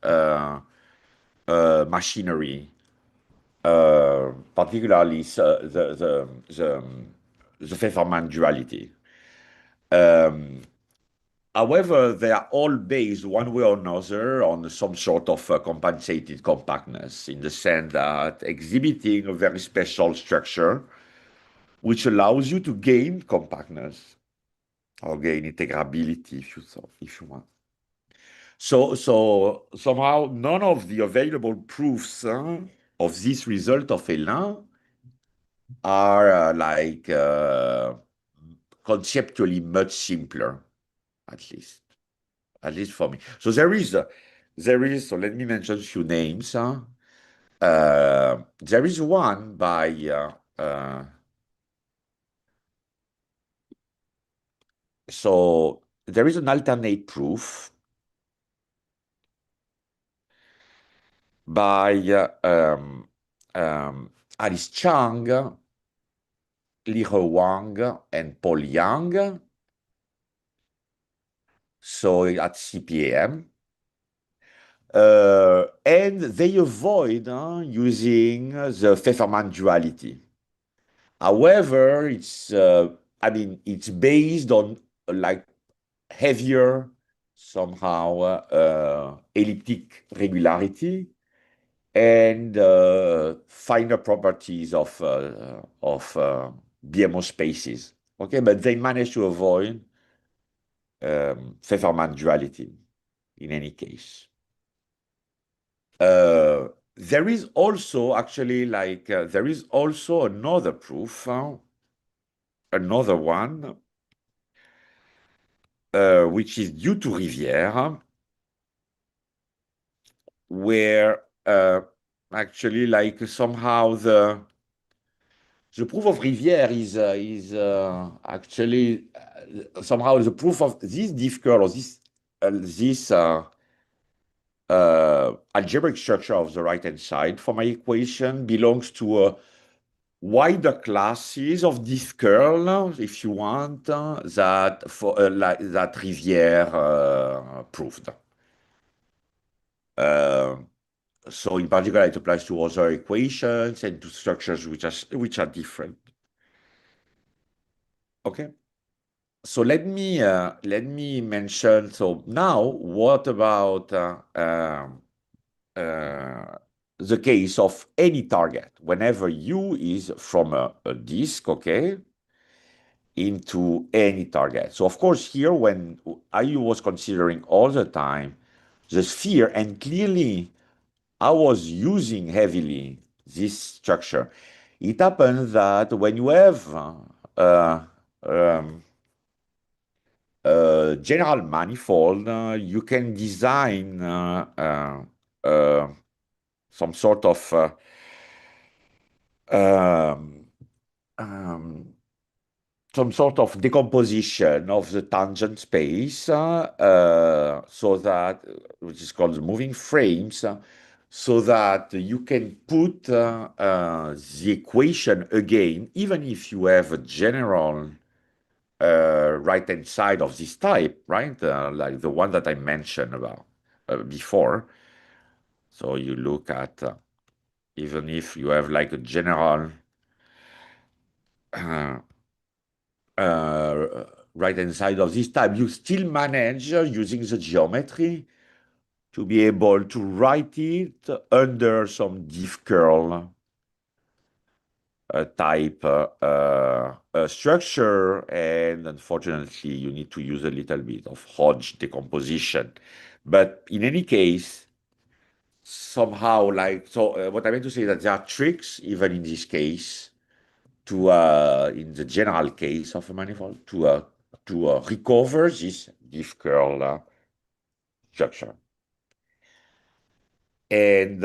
machinery, particularly the Feynman duality. However, they are all based one way or another on some sort of compensated compactness, in the sense that exhibiting a very special structure which allows you to gain compactness or gain integrability if you want. So somehow none of the available proofs of this result of Hélin are conceptually much simpler, at least for me. So there is, so let me mention a few names. There is one by, so there is an alternate proof by Alice Chang, Li He Wang, and Paul Yang. So at CPAM. And they avoid using the Feynman duality. However, it's based on like heavier somehow elliptic regularity and finer properties of BMO spaces. Okay, but they managed to avoid Feynman duality in any case. There is also actually there is also another proof, another one, which is due to Rivière, where actually somehow the proof of Rivière is actually somehow the proof of this diff curl or this algebraic structure of the right-hand side for my equation belongs to wider classes of this curl, if you want, that for like that Rivière proved. So in particular, it applies to other equations and to structures which are different. Okay. So let me mention. So now, what about the case of any target? Whenever U is from a disk, okay, into any target. So of course, here when I was considering all the time the sphere, and clearly I was using heavily this structure. It happens that when you have general manifold, you can design some sort of some sort of decomposition of the tangent space, so that, which is called moving frames, so that you can put the equation again, even if you have a general right-hand side of this type, right? Like the one that I mentioned about before. So you look at, even if you have like a general right-hand side of this type, you still manage, using the geometry, to be able to write it under some diff curl type structure, and unfortunately you need to use a little bit of Hodge decomposition. But in any case, somehow, like, so what I meant to say is that there are tricks, even in this case, to in the general case of a manifold, to recover this diff curl structure. And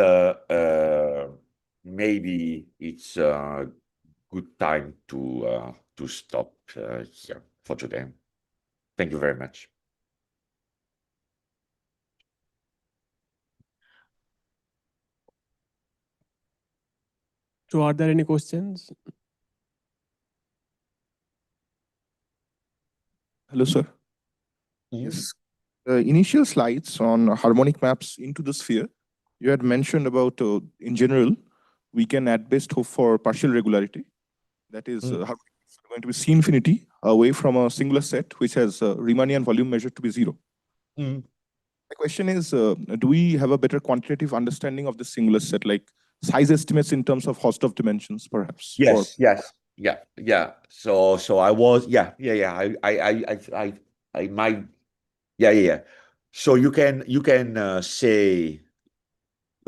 maybe it's a good time to stop here for today. Thank you very much. So are there any questions? Hello, sir. Yes. Initial slides on harmonic maps into the sphere, you had mentioned about, in general, we can at best hope for partial regularity. That is, harmonic maps are going to be C infinity away from a singular set, which has Riemannian volume measured to be 0. My question is, do we have a better quantitative understanding of the singular set, like size estimates in terms of Hausdorff dimensions, perhaps? Yes, yes, yeah. So I was, I might, yeah. So you can say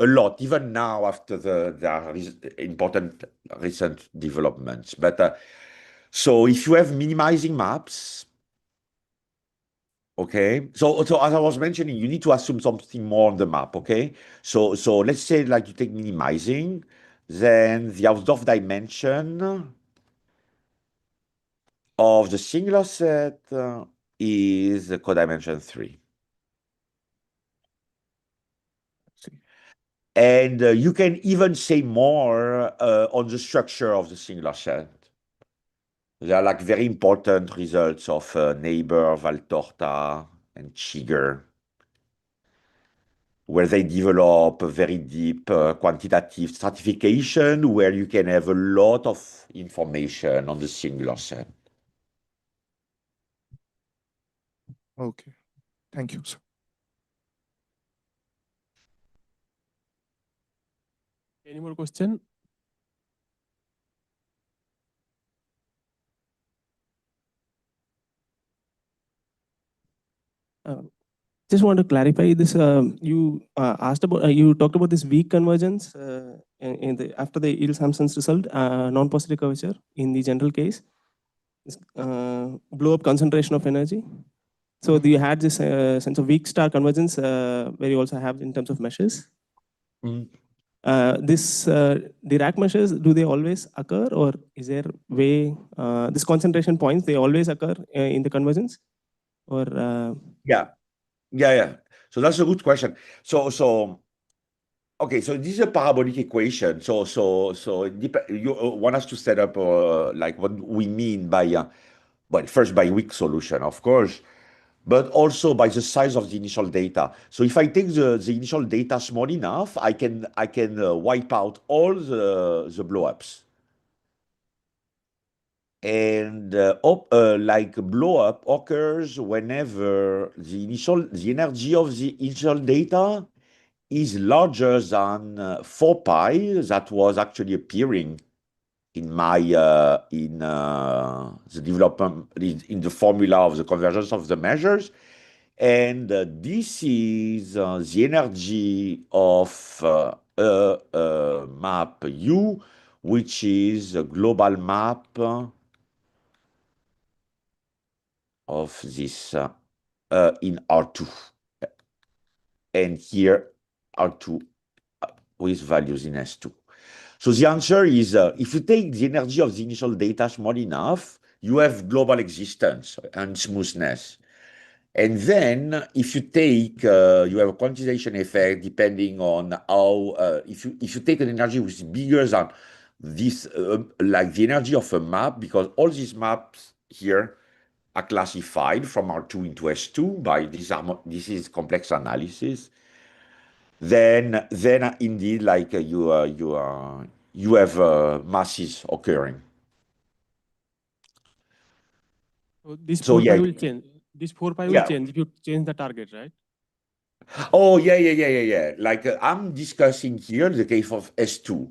a lot, even now after the important recent developments. But so if you have minimizing maps, okay. So as I was mentioning, you need to assume something more on the map, okay. So let's say like you take minimizing, then the Hausdorff dimension of the singular set is codimension 3. And you can even say more on the structure of the singular set. There are like very important results of Neighbor, Valtorta, and Chigger, where they develop a very deep quantitative stratification where you can have a lot of information on the singular set. Okay, thank you, sir. Any more question? Just want to clarify this. You asked about, you talked about this weak convergence after the Ilse-Hampson's result, non-positive curvature in the general case, blow up concentration of energy. So you had this sense of weak star convergence where you also have in terms of meshes. This Dirac meshes, do they always occur, or is there way this concentration points, they always occur in the convergence, or Yeah. So that's a good question. So Okay, so this is a parabolic equation. You want us to set up like what we mean by, well, first by weak solution, of course, but also by the size of the initial data. So if I take the initial data small enough, I can wipe out all the blowups. And like blow-up occurs whenever the energy of the initial data is larger than 4 pi that was actually appearing in my the development in the formula of the convergence of the measures. And this is the energy of a map U, which is a global map of this in R2. And here R2 with values in S2. So the answer is, if you take the energy of the initial data small enough, you have global existence and smoothness. And then if you take, you have a quantization effect depending on how, if you take an energy which is bigger than this, like the energy of a map, because all these maps here are classified from R2 into S2 by this is complex analysis. Then indeed, like you have masses occurring. So this So 4 pi yeah. will change. This 4 pi will Yeah. change if you change the target, right? Oh yeah. Like I'm discussing here the case of S2.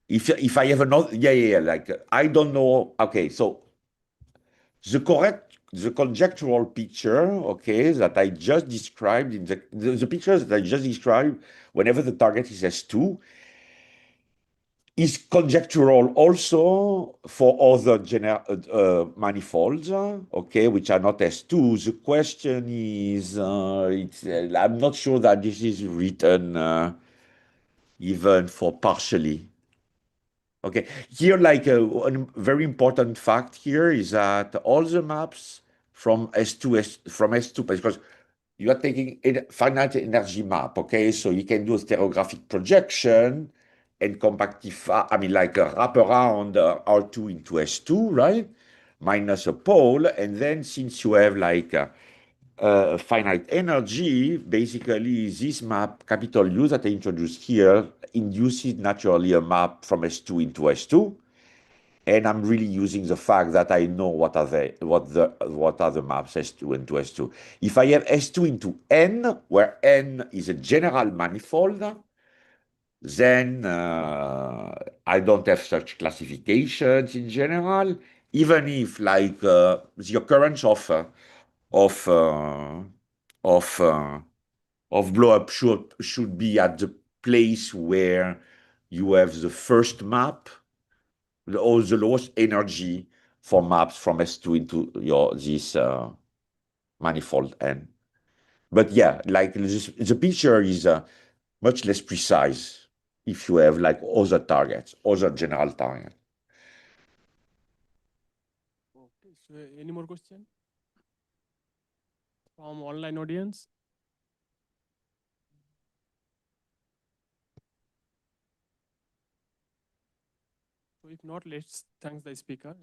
If I have another, like I don't know. Okay, so the conjectural picture, okay, that I just described in the picture that I just described, whenever the target is S2, is conjectural also for other manifolds, okay, which are not S2. The question is, I'm not sure that this is written even for partially. Okay, here, like a very important fact here is that all the maps from S2, because you are taking a finite energy map, okay? So you can do a stereographic projection and compactify, I mean, like wrap around R2 into S2, right? Minus a pole. And then since you have like finite energy, basically this map, capital U that I introduced here, induces naturally a map from S2 into S2. And I'm really using the fact that I know what are the maps S2 into S2. If I have S2 into N, where N is a general manifold, then I don't have such classifications in general. Even if, like, the occurrence of blow-up should be at the place where you have the first map, the lowest energy for maps from S2 into this manifold N. But yeah, like the picture is much less precise if you have like other targets, other general targets. Okay. So any more question from online audience? So if not, let's thank the speaker.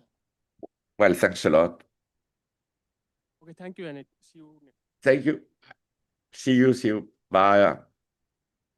Well, thanks a lot. Okay, thank you, Yannick. See you next. Thank you. See you. Bye.